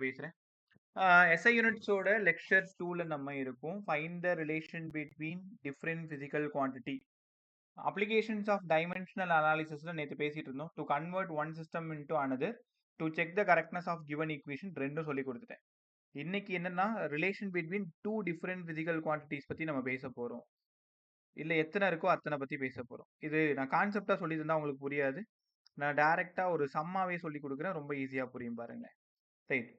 பேசுறேன். SI யூனிட்ஸோட lecture 2ல நம்ம இருக்கோம். Find the relation between different physical quantity. Applications of dimensional அனாலிசிஸ்ல நேற்று பேசிட்டு இருந்தோம். To convert one system into another to check the correctness of given equation ரெண்டும் சொல்லி கொடுத்துட்டேன். இன்னைக்கு என்னன்னா relation between two different physical quantities பத்தி நம்ம பேச போறோம். இல்ல எத்தனை இருக்கோ அத்தனை பத்தி பேச போறோம். இது நான் கான்செப்டா சொல்லி தந்தா உங்களுக்கு புரியாது. நான் டைரக்டா ஒரு சம்மாவே சொல்லி கொடுக்குறேன். ரொம்ப ஈஸியா புரியும் பாருங்க. ரைட்.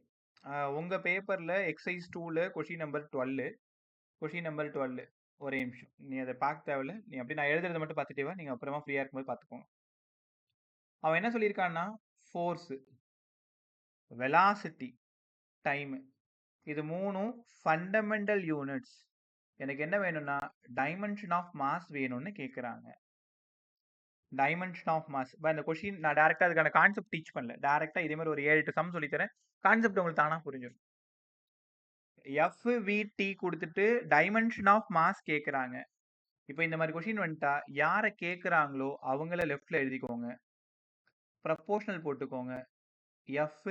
உங்க பேப்பர்ல எக்ஸசைஸ் 2ல கொஷின் நம்பர் 12 ஒரே நிமிஷம். நீ அதை பார்க்க தேவையில்ல. நீ அப்படி நான் எழுதுறதை மட்டும் பார்த்துட்டே வா. நீங்க அப்புறமா ஃப்ரீயா இருக்கும்போது பார்த்துக்கோங்க. அவன் என்ன சொல்லியிருக்கான்னா ஃபோர்ஸ், வெலாசிட்டி, டைம் இது மூணும் ஃபண்டமெண்டல் யூனிட்ஸ். எனக்கு என்ன வேணும்னா டைமென்ஷன் ஆஃப் மாஸ் வேணும்னு கேட்குறாங்க. Dimension of mass. இப்போ இந்த கொஷின் நான் டேரெக்டாக அதுக்கான கான்செப்ட் டீச் பண்ணல. டேரெக்டாக இதே மாதிரி ஒரு 7-8 சம் சொல்லித்தரேன். கான்செப்ட் உங்களுக்கு தானா புரிஞ்சிடும். FVT கொடுத்துட்டு டைமென்ஷன் ஆஃப் மாஸ் கேட்குறாங்க. இப்போ இந்த மாதிரி கொஷின் வந்துட்டா யாரை கேட்குறாங்களோ அவங்கள லெஃப்ட்ல எழுதிக்கோங்க. ப்ரப்போர்ஷனல் போட்டுக்கோங்க. F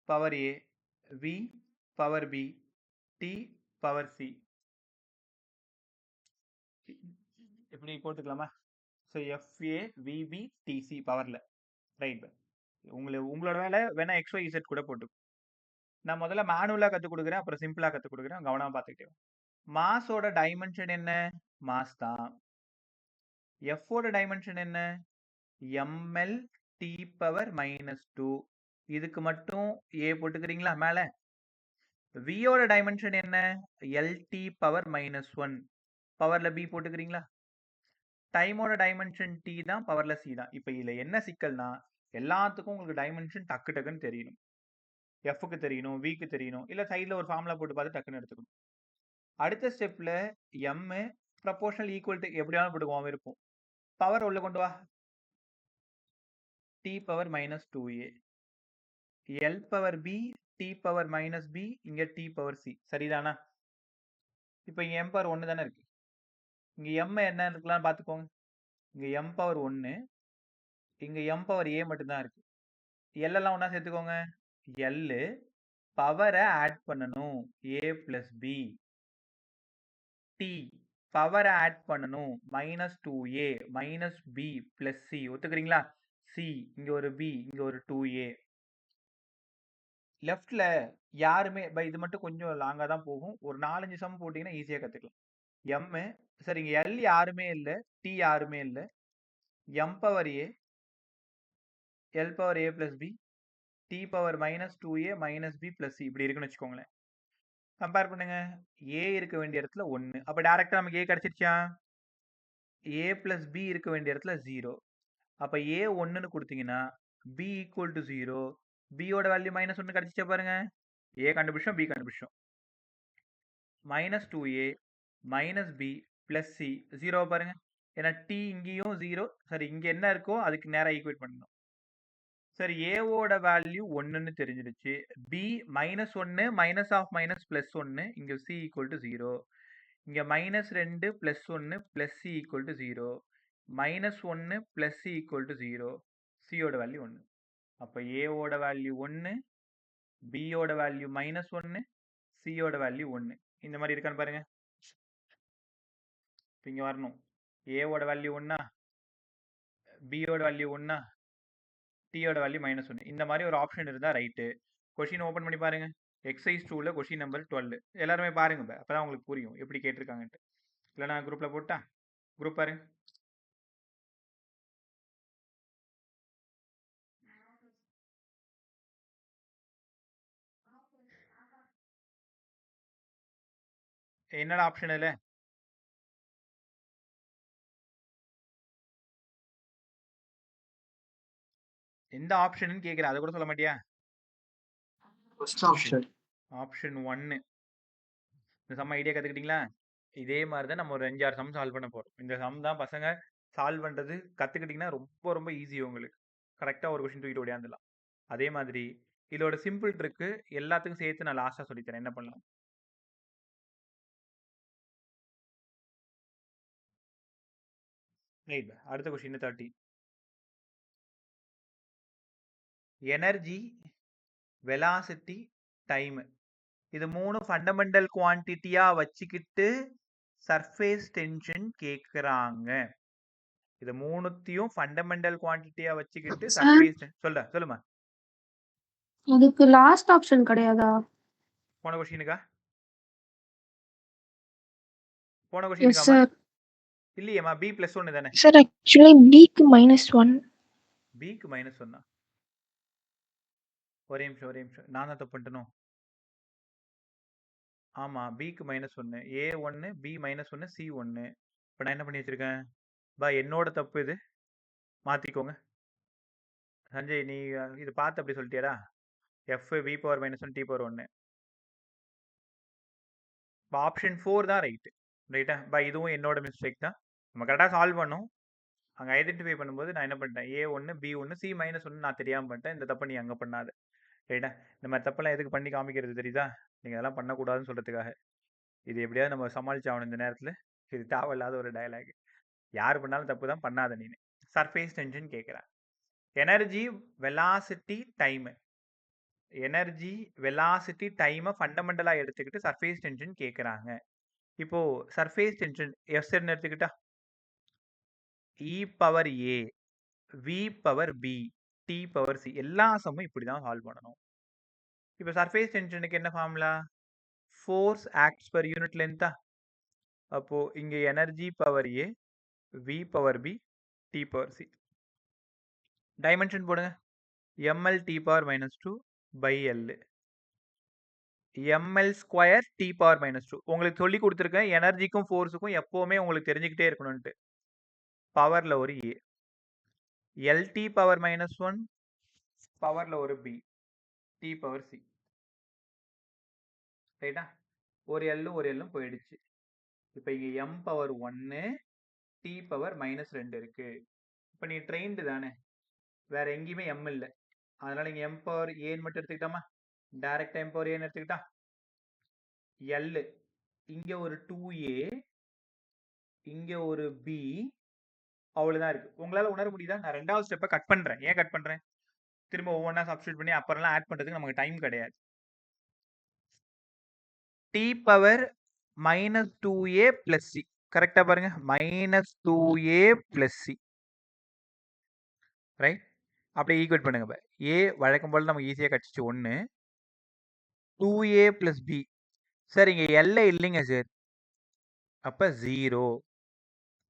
power A, V power B, T power C. எப்படி போட்டுக்கலாமா? ஸோ FA, VB, TC பவரில். ரைட். உங்களோட வேலை வேணா XYZ கூட போட்டுக்கோ. நான் முதல்ல மேனுவலாக கற்றுக் கொடுக்குறேன், அப்புறம் சிம்பிளாக கற்றுக் கொடுக்குறேன். கவனமாக பார்த்துக்கிட்டே. மாஸோட டைமென்ஷன் என்ன? மாஸ் தான். எஃபோட டைமென்ஷன் என்ன? ml t power -2. இதுக்கு மட்டும் a போட்டுக்கிறீங்களா மேல? வியோட டைமென்ஷன் என்ன? lt power -1. பவர்ல b போட்டுக்கிறீங்களா? டைமோட டைமென்ஷன் t தான், பவர்ல c தான். இப்போ இதுல என்ன சிக்கல்னா எல்லாத்துக்கும் உங்களுக்கு டைமென்ஷன் டக்கு டக்குன்னு தெரியணும். எஃப்க்கு தெரியணும், விக்கு தெரியணும், இல்ல சைடில் ஒரு ஃபார்முலா போட்டு பார்த்து டக்குன்னு எடுத்துக்கணும். அடுத்த ஸ்டெப்ல m ப்ரப்போர்ஷனல் ஈக்குவல் டு எப்படியாவது போட்டுக்குவோம் விருப்பம். பவர் உள்ள கொண்டு வா. t power -2a, l power b, t power -b, இங்க t பவர் c. சரிதானா? இப்போ இங்க m பவர் 1 தானே இருக்கு. இங்க m என்ன இருக்கலாம் பார்த்துக்கோங்க. இங்க m பவர் 1, இங்க m பவர் a மட்டும் தான் இருக்கு. l எல்லாம் ஒண்ணா சேர்த்துக்கோங்க. l பவரை ஆட் பண்ணணும், a பிளஸ் b. t பவரை ஆட் பண்ணணும், -2a -b பிளஸ் c. ஒத்துக்கிறீங்களா? c இங்க ஒரு b, இங்க ஒரு 2a. லெஃப்ட்ல யாருமே இது மட்டும் கொஞ்சம் லாங்கா தான் போகும். ஒரு 4-5 சம் போட்டீங்கன்னா ஈஸியா கத்துக்கலாம். m சரி, இங்க l யாருமே இல்ல, t யாருமே இல்ல. m power a, l power a plus b, t power -2a -b plus c இப்படி இருக்குன்னு வச்சுக்கோங்களேன். கம்பேர் பண்ணுங்க. a இருக்க வேண்டிய இடத்துல 1. அப்ப டைரக்டா நமக்கு a கிடைச்சிருச்சா? a பிளஸ் b இருக்க வேண்டிய இடத்துல 0. அப்ப a 1ன்னு கொடுத்தீங்கன்னா b ஈக்குவல் டு 0. b யோட வேல்யூ -1 கிடைச்சிச்சா பாருங்க. a கண்டுபிடிச்சோம், b கண்டுபிடிச்சோம். -2a -b பிளஸ் c 0 பாருங்க. ஏன்னா t இங்கேயும் 0. சரி, இங்க என்ன இருக்கோ அதுக்கு நேரா ஈக்குவேட் பண்ணணும். சரி, a ஓட வேல்யூ 1ன்னு தெரிஞ்சிருச்சு. b -1 minus of minus plus 1. இங்க c ஈக்குவல் டு 0. இங்க -2 plus 1 plus c equal to 0. -1 plus c equal to 0. c ஓட வேல்யூ 1. அப்ப a ஓட வேல்யூ 1, b ஓட வேல்யூ -1, c ஓட வேல்யூ 1. இந்த மாதிரி இருக்கான்னு பாருங்க. இங்க வரணும். a ஓட வேல்யூ 1, b ஓட வேல்யூ 1, t ஓட வேல்யூ -1. இந்த மாதிரி ஒரு ஆப்ஷன் இருந்தா ரைட்டு. கொஸ்டின் ஓபன் பண்ணி பாருங்க. எக்ஸசைஸ் 2ல கொஸ்டின் நம்பர் 12. எல்லாருமே பாருங்க, அப்பதான் உங்களுக்கு புரியும் எப்படி கேட்டிருக்காங்கன்ட்டு. இல்ல நான் குரூப்ல போட்டா குரூப் பாருங்க. என்னடா ஆப்ஷன் இல்ல? எந்த ஆப்ஷன் கேக்குற, அதை கூட சொல்ல மாட்டியா? ஆப்ஷன் 1. இந்த சம் ஐடியா கத்துக்கிட்டீங்களா? இதே மாதிரி தான் நம்ம ஒரு 5-6 சம் சால்வ் பண்ண போறோம். இந்த சம் தான் பசங்க சால்வ் பண்றது கத்துக்கிட்டீங்கன்னா ரொம்ப ரொம்ப ஈஸி. உங்களுக்கு கரெக்டா ஒரு கொஸ்டின் தூக்கிட்டு ஓடியாந்துடலாம். அதே மாதிரி இதோட சிம்பிள் ட்ரிக்கு எல்லாத்துக்கும் சேர்த்து நான் லாஸ்டா சொல்லித்தரேன் என்ன பண்ணலாம். ரைட். அடுத்த கொஸ்டின் 30. Energy velocity, time. இது 3 ஃபண்டமெண்டல் குவான்டிட்டியா வச்சுக்கிட்டு சர்ஃபேஸ் டென்ஷன் கேக்குறாங்க. இது 3த்தையும் ஃபண்டமெண்டல் குவான்டிட்டியா வச்சுக்கிட்டு சார் சர்ஃபேஸ் சொல்லுமா. அதுக்கு லாஸ்ட் ஆப்ஷன் கிடையாதா? போன கொஸ்டினுக்கா எஸ் சார். இல்லையேம்மா, பி பிளஸ் 1 தானே. சார் ஆக்சுவலி பிக்கு -1. பிக்கு -1. ஒரே நிமிஷம் நான் தான் தப்பு பண்ணிட்டேனோ. ஆமா, பிக்கு -1, ஏ 1, பி -1, சி 1. இப்போ நான் என்ன பண்ணி வச்சிருக்கேன் பா, என்னோட தப்பு இது, மாத்திக்கோங்க. சஞ்சய், நீ இது பார்த்து அப்படி சொல்லிட்டியாடா. F V power -1 T power 1. இப்போ ஆப்ஷன் 4 தான் ரைட்டா பா, இதுவும் என்னோட மிஸ்டேக் தான். நம்ம கரெக்டாக சால்வ் பண்ணோம். அங்கே ஐடென்டிஃபை பண்ணும்போது நான் என்ன பண்ணிட்டேன், ஏ 1, பி 1, சி -1 நான் தெரியாமல் பண்ணிட்டேன். இந்த தப்பை நீ அங்கே பண்ணாத, ரைட்டா. இந்த மாதிரி தப்பெல்லாம் எதுக்கு பண்ணி காமிக்கிறது தெரியுதா? நீங்கள் அதெல்லாம் பண்ணக்கூடாதுன்னு சொல்கிறதுக்காக. இது எப்படியாவது நம்ம சமாளிச்சாகணும் இந்த நேரத்தில். இது தேவையில்லாத ஒரு டயலாக். யார் பண்ணாலும் தப்பு தான், பண்ணாத நீ. சர்ஃபேஸ் டென்ஷன் கேட்குறேன். Energy, velocity, time. Energy, velocity, டைமை ஃபண்டமெண்டலாக எடுத்துக்கிட்டு சர்ஃபேஸ் டென்ஷன் கேட்குறாங்க. இப்போ சர்ஃபேஸ் டென்ஷன் எஸ்ன்னு எடுத்துக்கிட்டா, E power A, V power B, T power C, எல்லா சம்மும் இப்படி தான் சால்வ் பண்ணணும். இப்போ சர்ஃபேஸ் டென்ஷனுக்கு என்ன formula? Force acts per unit லென்த்தா. அப்போ இங்க energy power A, V power B, T power C. Dimension போடுங்க. ml t power -2 by L, ml square T power -2. உங்களுக்கு சொல்லி கொடுத்துருக்கேன், எனர்ஜிக்கும் ஃபோர்ஸுக்கும் எப்போவுமே உங்களுக்கு தெரிஞ்சுக்கிட்டே இருக்கணும்ட்டு. பவர்ல ஒரு ஏ, எல்டி பவர் -1 பவர்ல ஒரு பி, டி பவர் சி, ரைட்டா. ஒரு எல்லும் போயிடுச்சு. இப்போ இங்க m பவர் 1, டி பவர் -2 இருக்கு. இப்போ நீ ட்ரெயின்டு தானே, வேற எங்கேயுமே m இல்லை, அதனால இங்க m பவர் ஏன்னு மட்டும் எடுத்துக்கிட்டாமா. டைரக்டா m பவர் ஏன்னு எடுத்துக்கிட்டா, L இங்க ஒரு 2a, இங்க ஒரு b, அவ்வளவுதான் இருக்கு. உங்களால உணர முடியுதா? நான் ரெண்டாவது ஸ்டெப்பை கட் பண்றேன். ஏன் கட் பண்றேன்? திரும்ப ஒவ்வொன்றா சப்ஸ்டியூட் பண்ணி அப்புறம்லாம் ஆட் பண்றதுக்கு நமக்கு டைம் கிடையாது. D power -2a plus C, கரெக்டா பாருங்க, -2a பிளஸ் சி, ரைட். அப்படியே ஈக்குவேட் பண்ணுங்க. ஏ வழக்கம் போல நமக்கு ஈஸியாக கிடச்சிச்சு 1, 2a பிளஸ் பி. சார் இங்க எல்ல இல்லைங்க சார், அப்ப 0,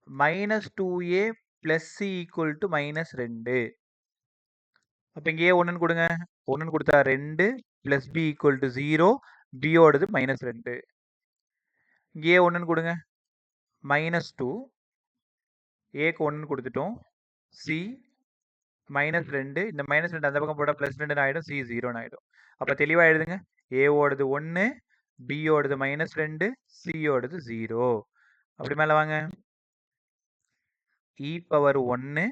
-2a plus C equal to -2. அப்ப இங்க ஏ 1 கொடுங்க, 1 கொடுத்தா 2 பிளஸ் பி ஈக்குவல் டு 0, பியோடது -2. இங்க ஏ 1 கொடுங்க, -2, ஏக்கு 1 கொடுத்துட்டோம், சி -2, இந்த -2 அந்த பக்கம் போட்டால் +2 ஆகிடும், சி 0 ஆகிடும். அப்போ தெளிவாக எழுதுங்க, ஏவோடது 1, பியோடது -2, சியோடது 0. அப்படி மேலே வாங்க, E power 1,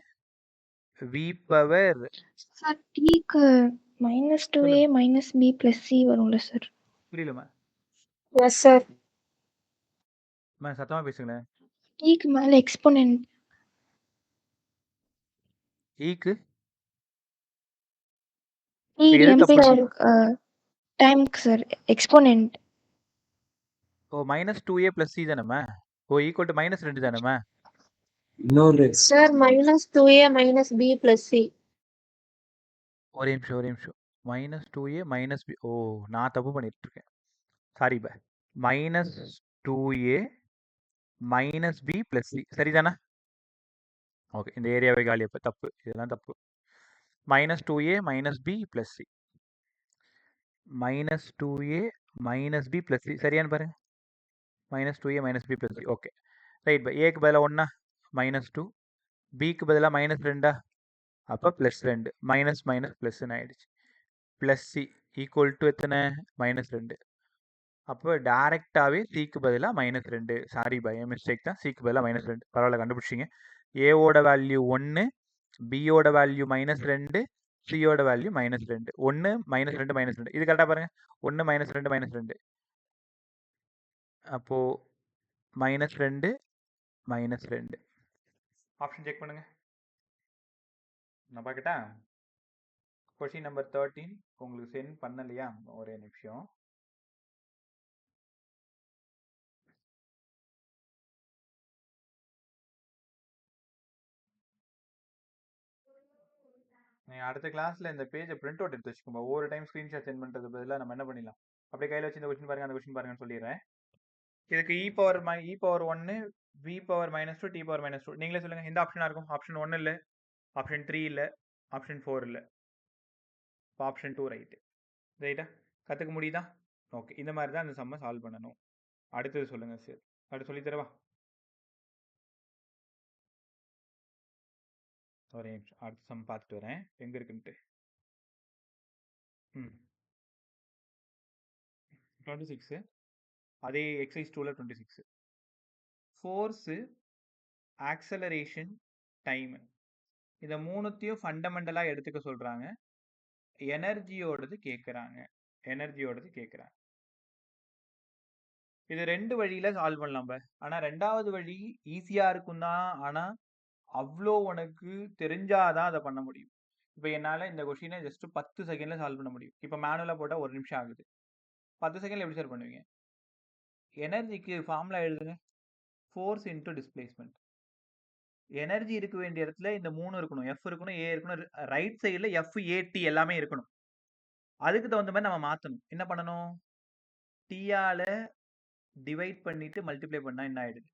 V power sir டிக்கு -2a -b + c வரும்ல சார்? புரியலம்மா. Yes sir. சத்தமாக பேசுங்களேன். டிக்கு மேல எக்ஸ்போனன்ட். ஈக்கு டைம்க்கு சார் எக்ஸ்போனன்ட். ஓ -2a + c தானேம்மா. ஓ ஈக்குவல் டு -2 தானேம்மா. Sir -2a -b + c. ஒரே நிமிஷம், -2a -b. ஓ நான் தப்பு பண்ணிட்டு இருக்கேன், சாரி பா. -2a -b + c சரிதானா? ஓகே, இந்த ஏரியாவை காலி. அப்போ தப்பு, இதெல்லாம் தப்பு. -2a -b + c, -2a -b + c சரியானு பாருங்க. -2a -b + c. Okay right by. ஏக்கு பதிலாக 1, -2, பிக்கு பதிலாக -2, அப்போ +2, மைனஸ் ஆயிடுச்சு. ப்ளஸ் சி ஈக்குவல் டு எத்தனை? -2. அப்போ டேரெக்டாகவே சிக்கு பதிலாக -2. சாரி பை, மிஸ்டேக் தான், சிக்கு பதிலாக -2. பரவாயில்ல, கண்டுபிடிச்சிங்க. ஏவோட வேல்யூ 1, பியோட வேல்யூ -2, சியோட வேல்யூ -2. 1 -2 -2, இது கரெக்டாக பாருங்க. 1 -2 -2, அப்போ -2 -2. ஆப்ஷன் செக் பண்ணுங்க, நான் பார்க்கட்டா? கொஸ்டின் நம்பர் 13 உங்களுக்கு சென்ட் பண்ணலையா? ஒரே நிமிஷம். நீங்க அடுத்த கிளாஸ்ல இந்த பேஜை பிரிண்ட் அவுட் எடுத்து வச்சுக்கோங்க. ஒவ்வொரு டைம் ஸ்கிரீன்ஷாட் சென்ட் பண்றது பதிலாக நம்ம என்ன பண்ணிடலாம், அப்படியே கையில வச்சு இந்த கொஸ்டின் பாருங்க, அந்த கொஸ்டின் பாருங்கன்னு சொல்லிடுறேன். இதுக்கு E power 1 V power -2 T power -2 நீங்களே சொல்லுங்க எந்த ஆப்ஷனா இருக்கும்? ஆப்ஷன் 1 இல்ல, ஆப்ஷன் 3 இல்ல, ஆப்ஷன் 4 இல்ல, ஆப்ஷன் 2 ரைட். ரைட்டா? கத்துக்க முடியுதா? ஓகே, இந்த மாதிரி தான் அந்த சம்மை சால்வ் பண்ணணும். அடுத்தது சொல்லுங்க சார். அடுத்து சொல்லி தரவா? ஒரே நிமிஷம், அடுத்த சம் பார்த்துட்டு வரேன் எங்க இருக்குன்ட்டு. 26 அதே எக்ஸசைஸ் 2ல 26 ஃபோர்ஸு, ஆக்சலரேஷன், டைம் இதை மூணுத்தையும் ஃபண்டமெண்டலா எடுத்துக்க சொல்றாங்க. எனர்ஜியோடது கேட்குறாங்க. இது 2 வழியில சால்வ் பண்ணலாம். ஆனா 2வது வழி ஈஸியா இருக்கும் தான். ஆனா அவ்வளோ உனக்கு தெரிஞ்சாதான் அதை பண்ண முடியும். இப்போ என்னால இந்த கொஸ்டினை ஜஸ்ட் 10 செகண்ட்ல சால்வ் பண்ண முடியும். இப்போ மேனுவலா போட்டா 1 நிமிஷம் ஆகுது. 10 செகண்ட்ல எப்படி சார் பண்ணுவீங்க? எனர்ஜிக்கு ஃபார்முலா எழுதுங்க. Force into displacement. எனர்ஜி இருக்க வேண்டிய இடத்துல இந்த 3 இருக்கணும். எஃப் இருக்கணும், ஏ இருக்கணும், ரைட் சைடில் எஃப், ஏடி எல்லாமே இருக்கணும். அதுக்கு தகுந்த மாதிரி நம்ம மாற்றணும். என்ன பண்ணணும்? டீயால டிவைட் பண்ணிட்டு மல்டிப்ளை பண்ணா என்ன ஆயிடுது?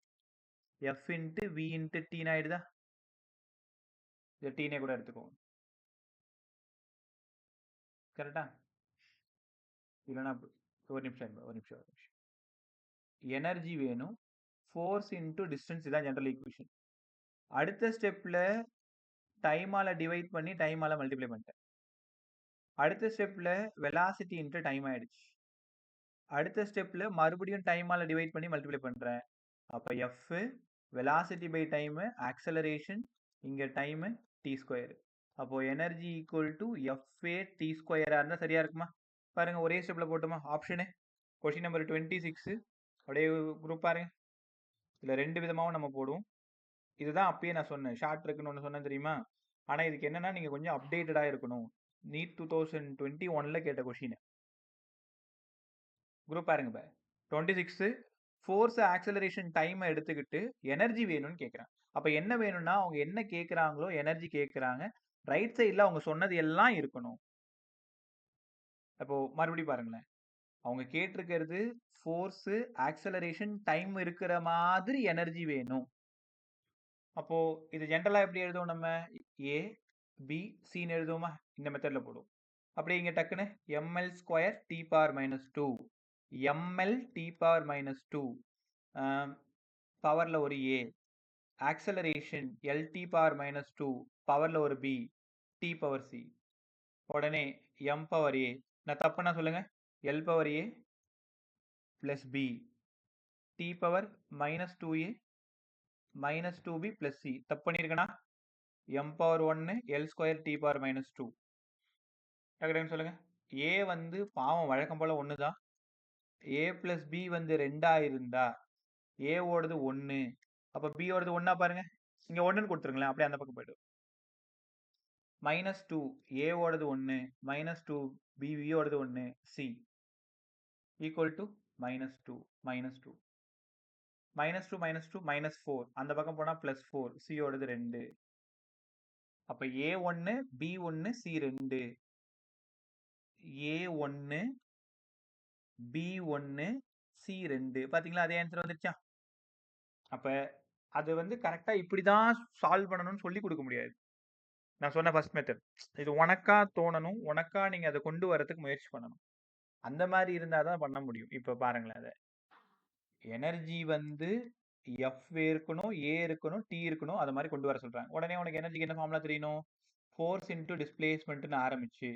எஃப் இன்ட்டு வி இன்ட்டு டீன்னு ஆயிடுதா? இதை டீனே கூட எடுத்துக்கோங்க. கரெக்டா? இல்லைன்னா ஒரு நிமிஷம். எனர்ஜி வேணும், ஃபோர்ஸ் இன்ட்டு டிஸ்டன்ஸ், இதான் ஜெனரல் ஈக்குவேஷன். அடுத்த ஸ்டெப்ல டைமால டிவைட் பண்ணி டைமால மல்டிப்ளை பண்ணிட்டேன். அடுத்த ஸ்டெப்ல வெலாசிட்டி இன்ட்டு டைம் ஆயிடுச்சு. அடுத்த ஸ்டெப்ல மறுபடியும் டைமால டிவைட் பண்ணி மல்டிப்ளை பண்றேன். அப்ப F velocity by time, acceleration, இங்க டைம் டி ஸ்கொயர். அப்போ energy equal to F A T ஸ்கொயரா இருந்தா சரியா இருக்குமா? பாருங்க, ஒரே ஸ்டெப்ல போட்டுமா ஆப்ஷனு. கொஸ்டின் நம்பர் 26 அப்படியே குரூப் பாருங்க. இதுல 2 விதமாவும் நம்ம போடுவோம். இதுதான் அப்பயே நான் சொன்னேன், ஷார்ட் இருக்குன்னு ஒன்று சொன்னேன் தெரியுமா? ஆனா இதுக்கு என்னன்னா நீங்க கொஞ்சம் அப்டேட்டடா இருக்கணும். நீட் 2021ல கேட்ட கொஸ்டின். குரூப் பாருங்க. 26 ஃபோர்ஸ், ஆக்சலரேஷன், டைம் எடுத்துக்கிட்டு எனர்ஜி வேணும்னு கேட்குறாங்க. அப்ப என்ன வேணும்னா அவங்க என்ன கேட்குறாங்களோ எனர்ஜி கேட்குறாங்க. ரைட் சைடில் அவங்க சொன்னது எல்லாம் இருக்கணும். அப்போ மறுபடியும் பாருங்களேன், அவங்க கேட்டிருக்கிறது ஃபோர்ஸ், ஆக்சலரேஷன், டைம் இருக்கிற மாதிரி எனர்ஜி வேணும். அப்போ இது ஜென்ரலா எப்படி எழுதுவோம்? நம்ம ஏ பி சின்னு எழுதுவோமா? இந்த மெத்தட்ல போடுவோம். அப்படியே இங்க டக்குன்னு ml square T power -2 ml T power -2 பவர்ல ஒரு ஏ, ஆக்சலரேஷன் எல்டி பவர் -2 பவர்ல ஒரு பி, டி பவர் சி, உடனே எம் பவர் ஏ. நான் தப்புனா சொல்லுங்க. L power A plus B, T power -2a -2b plus C. தப்பு பண்ணியிருக்கேனா? m power 1 L square T power -2. டக்குனு சொல்லுங்க. ஏ வந்து பாவம் வழக்கம் போல 1 தான். ஏ பிளஸ் பி வந்து 2ஆ இருந்தா ஏ ஓடுது 1, அப்ப பி ஓடுது 1ஆ பாருங்க. இங்க 1ன்னு கொடுத்துருங்களேன், அப்படியே அந்த பக்கம் போயிடும். -2 ஏ ஓடுது 1, -2 பி ஓடுது 1, சி ஈக்குவல் டு -2 -2 -2 -2 -4 அந்த பக்கம் போனா +4 சி ஓடுது 2. அப்ப A1 B1 C2 A1 B1 C2 பாத்தீங்களா? அதே ஆன்சர் வந்துருச்சா? அப்ப அது வந்து கரெக்டா இப்படிதான் சால்வ் பண்ணணும்னு சொல்லி கொடுக்க முடியாது. நான் சொன்ன ஃபர்ஸ்ட் மெத்தட் இது உனக்கா தோணணும், உனக்கா நீங்க அதை கொண்டு வரதுக்கு முயற்சி பண்ணணும். அந்த மாதிரி இருந்தாதான் பண்ண முடியும். இப்ப பாருங்களேன், அதை எனர்ஜி வந்து எஃப் இருக்கணும், ஏ இருக்கணும், டி இருக்கணும், அது மாதிரி கொண்டு வர சொல்றாங்க. உடனே உனக்கு எனர்ஜிக்கு என்ன ஃபார்முலா தெரியணும்? ஃபோர்ஸ் இன்டு டிஸ்பிளேஸ்மெண்ட்னு ஆரம்பிச்சு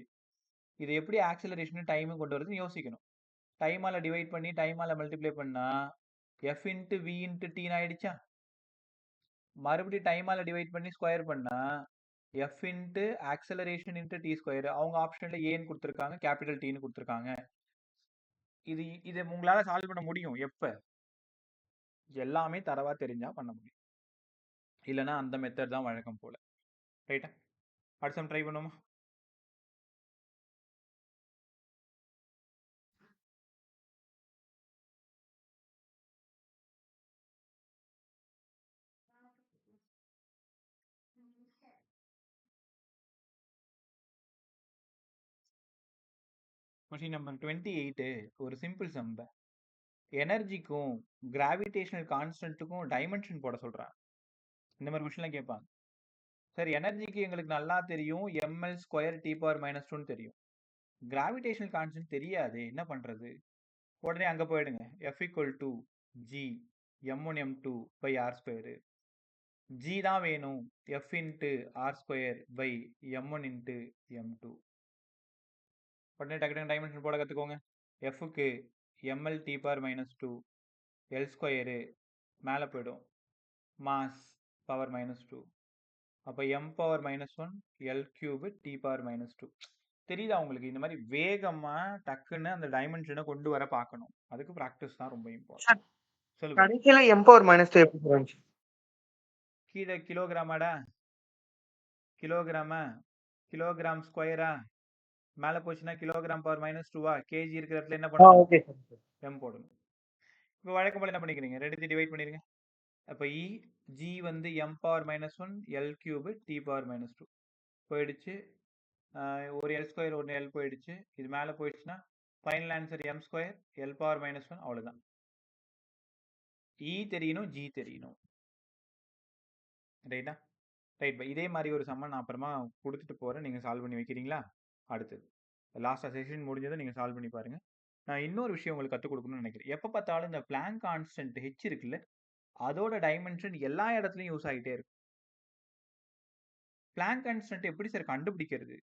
இது எப்படி ஆக்சலரேஷன் டைமும் கொண்டு வரதுன்னு யோசிக்கணும். டைமால டிவைட் பண்ணி டைமால மல்டிப்ளை பண்ணா எஃப் இன்ட்டு வி இன்ட்டு டின்னு ஆயிடுச்சா? மறுபடியும் டைமால டிவைட் பண்ணி ஸ்கொயர் பண்ணா F into acceleration into T square. அவங்க ஆப்ஷன்ல ஏன்னு கொடுத்துருக்காங்க, கேபிட்டல் டின்னு கொடுத்துருக்காங்க. இது உங்களால சால்வ் பண்ண முடியும். எப்ப எல்லாமே தரவா தெரிஞ்சா பண்ண முடியும். இல்லைன்னா அந்த மெத்தட் தான் வழக்கம் போல. ரைட்டா? அடுத்த ட்ரை பண்ணுவோமா? கொஸ்டின் நம்பர் 28 ஒரு சிம்பிள் சம். எனர்ஜிக்கும் கிராவிடேஷனல் கான்ஸ்டன்ட்டுக்கும் டைமென்ஷன் போட சொல்றான். இந்த மாதிரி கொஸ்டின்லாம் கேட்பாங்க. சார் எனர்ஜிக்கு எங்களுக்கு நல்லா தெரியும், ml square T power minus 2 தெரியும். கிராவிடேஷனல் கான்ஸ்டன்ட் தெரியாது, என்ன பண்றது? உடனே அங்க போயிடுங்க. F equal to G m1 m2 by r square. G தான் வேணும், F into r square by m1 into m2. உடனே டக்கு டைமென்ஷன் போட கற்றுக்கோங்க. எஃப்க்கு ml T power minus 2 L square மேலே போயிடும், மாஸ் பவர் மைனஸ் 2. அப்போ M power minus 1 L cube T power minus 2. தெரியுதா உங்களுக்கு? இந்த மாதிரி வேகமாக டக்குன்னு அந்த டைமென்ஷனை கொண்டு வர பார்க்கணும். அதுக்கு ப்ராக்டிஸ் தான் ரொம்ப இம்பார்ட்டன்ட். சொல்லுங்க. கடைசியில எம் பவர் மைனஸ் 2 எப்படி வந்துச்சு? கீழே கிலோகிராமாடா, கிலோகிராமா, கிலோகிராம் ஸ்கொயரா, மேலே போச்சுன்னா கிலோகிராம் பவர் மைனஸ் 2வா, கேஜி இருக்கிற இடத்துல என்ன பண்ணணும்? Okay sir. எம் போடணும். இப்போ வழக்கம் போல என்ன பண்ணிக்கிறீங்க, ரெண்டுத்தையும் டிவைட் பண்ணிடுங்க. அப்போ இ ஜி வந்து M power minus 1 L cube T power minus 2 போயிடுச்சு. ஒரு எல் ஸ்கொயர் ஒரு எல் போயிடுச்சு. இது மேலே போயிடுச்சுன்னா final answer M square L power minus 1. அவ்வளோதான். இ தெரியணும், ஜி தெரியணும். ரைட்டா? ரைட். இதே மாதிரி ஒரு சம்மன் நான் அப்புறமா கொடுத்துட்டு போகிறேன், நீங்கள் சால்வ் பண்ணி வைக்கிறீங்களா? அடுத்தது லாஸ்ட்டாக செஷன் முடிஞ்சதை நீங்கள் சால்வ் பண்ணி பாருங்கள். நான் இன்னொரு விஷயம் உங்களுக்கு கற்றுக் கொடுக்கணும்னு நினைக்கிறேன். எப்போ பார்த்தாலும் இந்த பிளாங்க் கான்ஸ்டன்ட் ஹெச் இருக்குல்ல, அதோட டைமென்ஷன் எல்லா இடத்துலையும் யூஸ் ஆகிட்டே இருக்கும். பிளாங்க் கான்ஸ்டன்ட் எப்படி சார் கண்டுபிடிக்கிறது?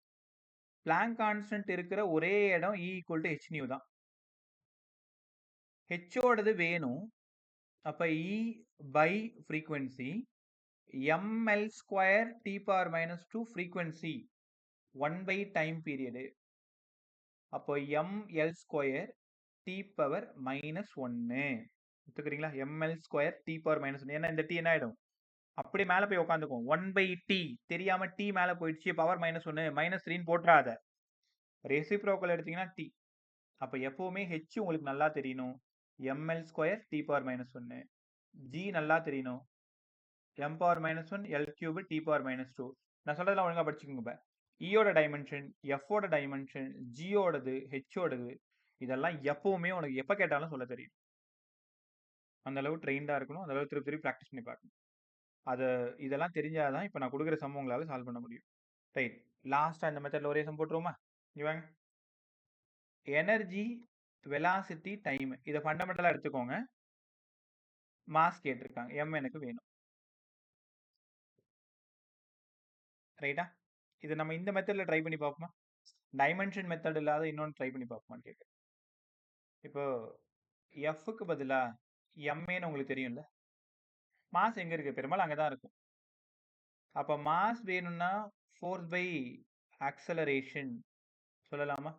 பிளாங்க் கான்ஸ்டன்ட் இருக்கிற ஒரே இடம் E equal to H nu தான். ஹெச்சோடது வேணும். அப்போ E by frequency ml square T power minus 2 frequency 1 by time period. அப்போ ml square T power minus 1 எடுத்துக்கிறீங்களா? ml square T power minus 1. ஏன்னா இந்த டி என்ன ஆகிடும், அப்படியே மேலே போய் உட்காந்துக்கும். 1 பை டி தெரியாம டி மேலே போயிடுச்சு, பவர் மைனஸ் 1 மைனஸ் 3 போட்டுறாத. ரெசிப்ரோக்கல் எடுத்தீங்கன்னா டி. அப்போ எப்பவுமே ஹெச் உங்களுக்கு நல்லா தெரியணும், ml square T power minus 1. G நல்லா தெரியணும், M power minus 1 L cube T power minus 2. நான் சொல்றதெல்லாம் ஒழுங்காக படிச்சுக்கோங்க. இயோட டைமென்ஷன், எஃபோட டைமென்ஷன், ஜியோடது, ஹெச்சோடது, இதெல்லாம் எப்பவுமே உனக்கு எப்போ கேட்டாலும் சொல்ல தெரியும். அந்த அளவு ட்ரெயின்டாக இருக்கணும், அந்த அளவு திருப்பி ப்ராக்டிஸ் பண்ணி பார்க்கணும். இதெல்லாம் தெரிஞ்சாதான் இப்போ நான் கொடுக்குற சம் உங்களால் சால்வ் பண்ண முடியும். ரைட். லாஸ்ட்டாக இந்த மெத்தடில் ஒரே சம் போட்டுருவோமா? இவாங்க எனர்ஜி, வெலாசிட்டி, டைம், இதை ஃபண்டமெண்டலாக எடுத்துக்கோங்க. மாஸ் கேட்டிருக்காங்க, எம் எனக்கு வேணும். ரைட்டா? இது நம்ம இந்த மெத்தடில் ட்ரை பண்ணி பார்ப்போமா? டைமென்ஷன் மெத்தட் இல்லாத இன்னொன்று ட்ரை பண்ணி பார்ப்போமான்னு கேட்குறேன். இப்போ எஃப்க்கு பதிலாக எம்ஏன்னு உங்களுக்கு தெரியும்ல, மாஸ் எங்கே இருக்குது? பெரும்பாலும் அங்கே தான் இருக்கும். அப்போ மாஸ் வேணும்னா ஃபோர்ஸ் பை ஆக்சலரேஷன் சொல்லலாமா?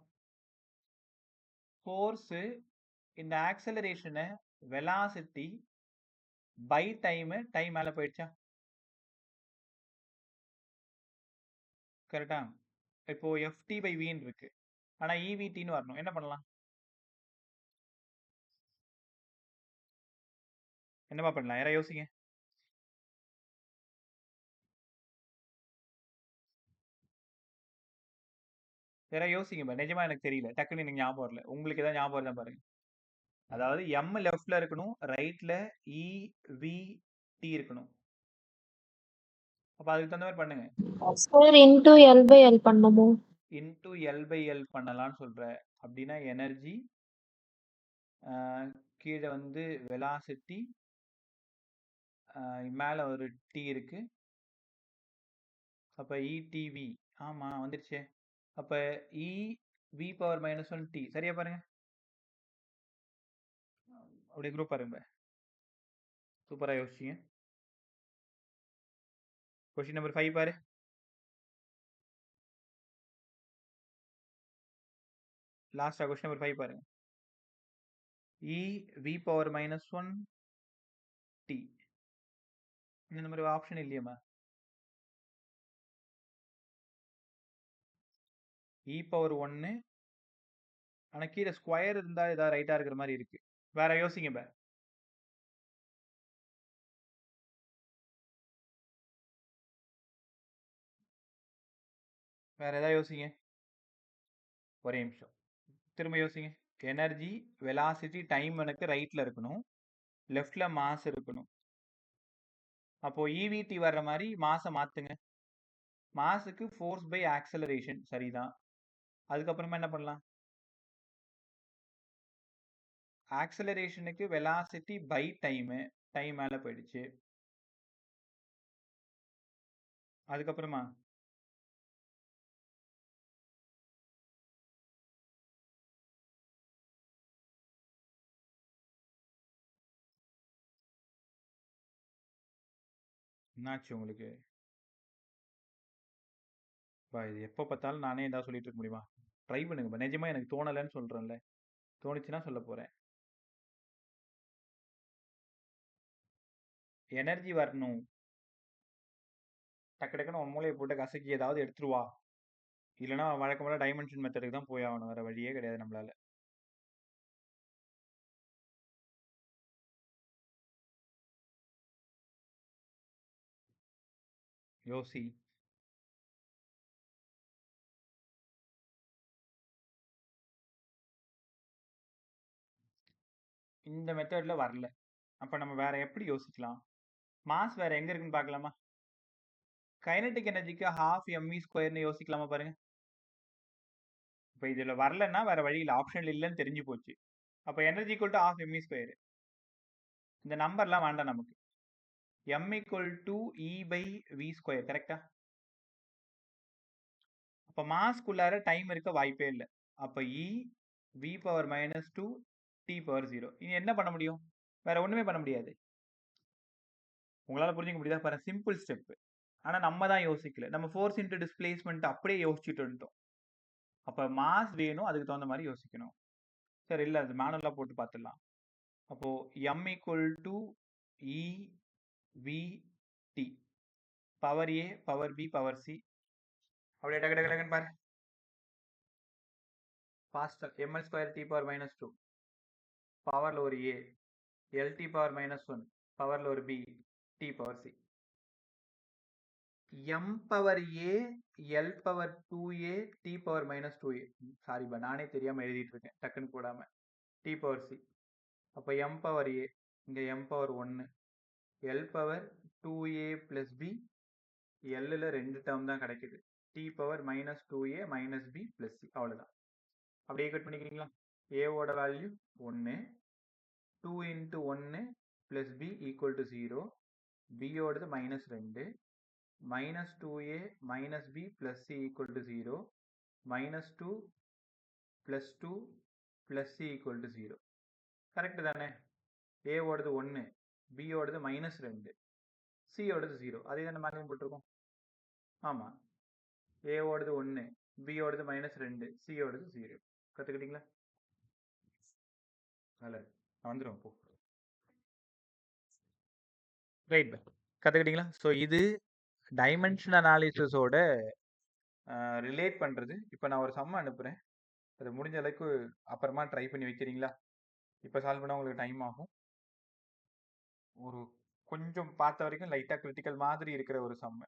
ஃபோர்ஸு இந்த ஆக்சலரேஷனை வெலாசிட்டி பை டைமு, டைம் மேலே போயிடுச்சா? கரெக்டா? இப்போ எஃப்டி பை வின்னு இருக்கு, ஆனால் இவிடின்னு வரணும். என்ன பண்ணலாம்? என்னப்பா பண்ணலாம்? யாராவது யோசிங்க. யாராவது யோசிங்க. நிஜமா எனக்கு தெரியல, டக்குன்னு எனக்கு ஞாபகம் வரல. உங்களுக்கு ஏதாவது ஞாபகம் வருதா பாருங்க. அதாவது எம் லெஃப்ட்ல இருக்கணும், ரைட்ல இவிடி இருக்கணும். அப்போ அதுக்கு தகுந்த மாதிரி பண்ணுங்க. Square into L by L பண்ணணுமோ? இன்டூ எல் பை எல் பண்ணலான்னு சொல்ற. அப்படின்னா எனர்ஜி கீழே வந்து வெலாசிட்டி, மேலே ஒரு டி இருக்கு. அப்போ இடிவி, ஆமாம் வந்துருச்சே. அப்போ இவி பவர் மைனஸ் 1 டி, சரியா பாருங்க. அப்படியே குரூப் பாருங்க. சூப்பராக யோசிச்சிங்க. கொஸ்டின் நம்பர் 5 பாரு. லாஸ்ட்டாக கொஸ்டின் நம்பர் 5 பாருங்க. இவி பவர் மைனஸ் 1 டி, இந்த மாதிரி ஆப்ஷன் இல்லையம்மா. இ பவர் 1, ஆனால் கீழே ஸ்கொயர் இருந்தால் ஏதாவது ரைட்டாக இருக்கிற மாதிரி இருக்கு. வேற யோசிங்க பே. வேற ஏதாவது யோசிங்க. ஒரே நிமிஷம். திரும்ப யோசிங்க. எனர்ஜி, வெலாசிட்டி, டைம் எனக்கு ரைட்ல இருக்கணும். லெஃப்ட்ல மாஸ் இருக்கணும். அப்போ ஈவிடி வர்ற மாதிரி மாஸை மாத்துங்க. மாஸுக்கு ஃபோர்ஸ் பை ஆக்சலரேஷன் சரிதான். அதுக்கப்புறமா என்ன பண்ணலாம்? ஆக்சலரேஷனுக்கு வெலாசிட்டி பை டைமு. டைம் மேலே போயிடுச்சு. அதுக்கப்புறமா என்னாச்சு உங்களுக்கு? இது எப்போ பார்த்தாலும் நானே ஏதாவது சொல்லிட்டு இருக்க முடியுமா? ட்ரை பண்ணுங்க. நிஜமா எனக்கு தோணலைன்னு சொல்றேன்ல. தோணுச்சுன்னா சொல்ல போறேன். எனர்ஜி வரணும். டக்கு டக்குன்னு உன் மூளையை போட்டு கசக்கி ஏதாவது எடுத்துருவா. இல்லைன்னா வழக்கம் போல டைமென்ஷன் மெத்தடுக்கு தான் போய் ஆகணும். வேற வழியே கிடையாது நம்மளால. யோசி. இந்த மெத்தட்ல வரல. அப்ப நம்ம வேற எப்படி யோசிக்கலாம்? மாஸ் வேற எங்க இருக்குன்னு பார்க்கலாமா? கைனடிக் எனர்ஜிக்கு half mv ஸ்கொயர்னு யோசிக்கலாமா பாருங்க. இப்போ இதுல வரலன்னா வேற வழி இல்லை. ஆப்ஷன் இல்லைன்னு தெரிஞ்சு போச்சு. அப்போ energy equal to half mv square. இந்த நம்பர்லாம் வேண்டாம் நமக்கு. m equal to e by v square. கரெக்டா? அப்போ மாஸ்க்குள்ளார டைம் இருக்க வாய்ப்பே இல்லை. அப்போ e v power minus 2 t power 0. இனி என்ன பண்ண முடியும்? வேற ஒண்ணுமே பண்ண முடியாது. உங்களால புரிஞ்சுக்க முடியுதா? பாருங்க, சிம்பிள் ஸ்டெப். ஆனா நம்ம தான் யோசிக்கல. நம்ம ஃபோர்ஸ் இன்டு டிஸ்பிளேஸ்மெண்ட் அப்படியே யோசிச்சுட்டு வந்துட்டோம். அப்ப மாஸ் வேணும், அதுக்கு தகுந்த மாதிரி யோசிக்கணும். சரி, இல்லை அது மேனுவலா போட்டு பார்த்துடலாம். அப்போ m equal to e v t power a power b power c. அப்படியே டக்கு டக்கு டக்குன்னு பாரு. Faster. ml square t power minus 2 பவர்ல ஒரு a, lt பவர் மைனஸ் 1 பவர்ல ஒரு b, t power c. m power a, l power 2a, t power minus 2a. Sorry பா, நானே தெரியாம எழுதிட்டு இருக்கேன் டக்குன்னு போடாம. t power c. அப்போ m பவர் a, இங்க m power 1, l power 2a plus b, l ல 2 டேர்ம் தான் கிடைக்குது. t power minus 2a minus b plus c. அவ்வளோதான். அப்படியே கட் பண்ணிக்கிறீங்களா? a ஓட value 1, 2 into 1 plus b equal to 0, b ஓடது minus 2, minus 2a minus b plus c equal to 0, minus 2 plus 2 plus c equal to 0. Correct தானே? a ஓடது 1, b ஓடது minus 2, c ஓடது 0. அதே தானே மேலே போட்டிருக்கோம். ஆமா, a ஓடது 1, b ஓடது மைனஸ் 2, c ஓடது 0. கற்றுக்கிட்டீங்களா? நல்லது, வந்துடும் போ. ரைட், கற்றுக்கிட்டீங்களா? ஸோ இது டைமென்ஷன் அனாலிசிஸோட ரிலேட் பண்ணுறது. இப்போ நான் ஒரு சம்ம அனுப்புகிறேன், அது முடிஞ்ச அளவுக்கு அப்புறமா ட்ரை பண்ணி வைக்கிறீங்களா? இப்போ சால்வ் பண்ணால் உங்களுக்கு டைம் ஆகும். ஒரு கொஞ்சம் பார்த்த வரைக்கும் லைட்டாக கிரிட்டிக்கல் மாதிரி இருக்கிற ஒரு சம்ம.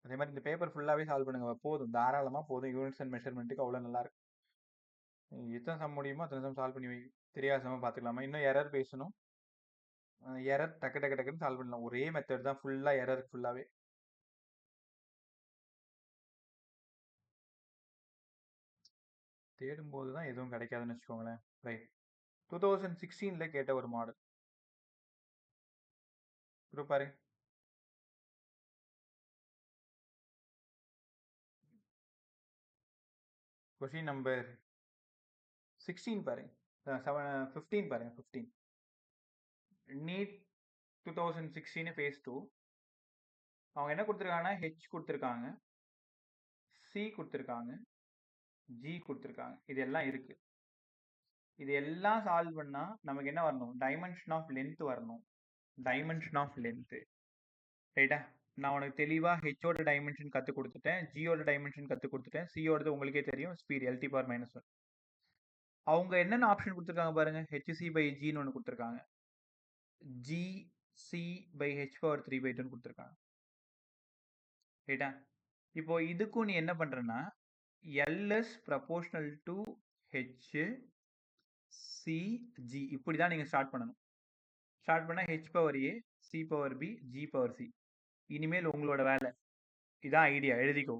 அதே மாதிரி இந்த பேப்பர் ஃபுல்லாகவே சால்வ் பண்ணுங்க. போதும், தாராளமாக போதும். யூனிட்ஸ் அண்ட் மெஷர்மெண்ட்டுக்கு அவ்வளோ நல்லா இருக்கு. எத்தனை சம் முடியுமோ அத்தனை சம் சால்வ் பண்ணி வை. தெரியாத சம பார்த்துக்கலாமா? இன்னும் எரர் பேசணும். எரர் டக்கு டக்கு டக்குன்னு சால்வ் பண்ணலாம். ஒரே மெத்தட் தான் ஃபுல்லாக, எரர் ஃபுல்லாகவே. தேடும்போது தான் எதுவும் கிடைக்காதுன்னு வச்சுக்கோங்களேன். ரைட், 2016 கேட்ட ஒரு மாடல் பாரு. கொஷின் நம்பர் 16 பாருங்க, 15 பாருங்க. 15 நீட் 2016 phase 2. அவங்க என்ன கொடுத்துருக்காங்கன்னா ஹெச் கொடுத்துருக்காங்க, சி கொடுத்துருக்காங்க, ஜி கொடுத்துருக்காங்க. இது எல்லாம் இருக்கு. இது எல்லாம் சால்வ் பண்ணா நமக்கு என்ன வரணும்? டைமென்ஷன் ஆஃப் லென்த் வரணும். Dimension of length. ரைட்டா? நான் உனக்கு தெளிவாக ஹெச்சோட டைமென்ஷன் கற்றுக் கொடுத்துட்டேன், ஜியோட டைமென்ஷன் கற்றுக் கொடுத்துட்டேன், சியோடது உங்களுக்கே தெரியும், ஸ்பீட் எல்டி பவர் மைனஸ் 1. அவங்க என்னென்ன ஆப்ஷன் கொடுத்துருக்காங்க பாருங்க. ஹெச்சி பை ஜின்னு ஒன்று கொடுத்துருக்காங்க, G C by H power 3/2 கொடுத்துருக்காங்க. ரைட்டா? இப்போ இதுக்கும் நீ என்ன பண்றன்னா, L S proportional to H C G இப்படி தான் நீங்க ஸ்டார்ட் பண்ணணும். ஸ்டார்ட் பண்ணா H power A C power B G power C. இனிமேல் உங்களோட வேலை இதான் ஐடியா, எழுதிக்கோ.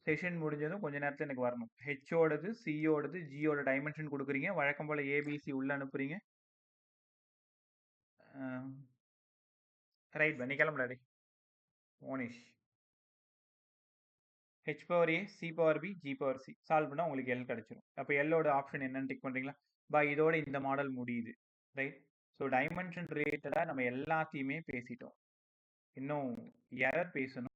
செஷன் முடிஞ்சதும் கொஞ்ச நேரத்தில் எனக்கு வரணும். ஹெச்சோடது சியோடது ஜியோட டைமென்ஷன் கொடுக்குறீங்க. வழக்கம் போல ஏபிசி உள்ள அனுப்புறீங்க. ரைட் பண்ணி கிளம்புறாரு Monish. H power A C power B G power C solve பண்ணால் உங்களுக்கு எல் கிடச்சிரும். அப்போ எல்லோட ஆப்ஷன் என்னன்னு டிக் பண்ணுறீங்களா? இதோட இந்த மாடல் முடியுது. ரைட். ஸோ டைமென்ஷன் ரிலேட்டடாக நம்ம எல்லாத்தையுமே பேசிட்டோம். இன்னும் எரர் பேசணும்.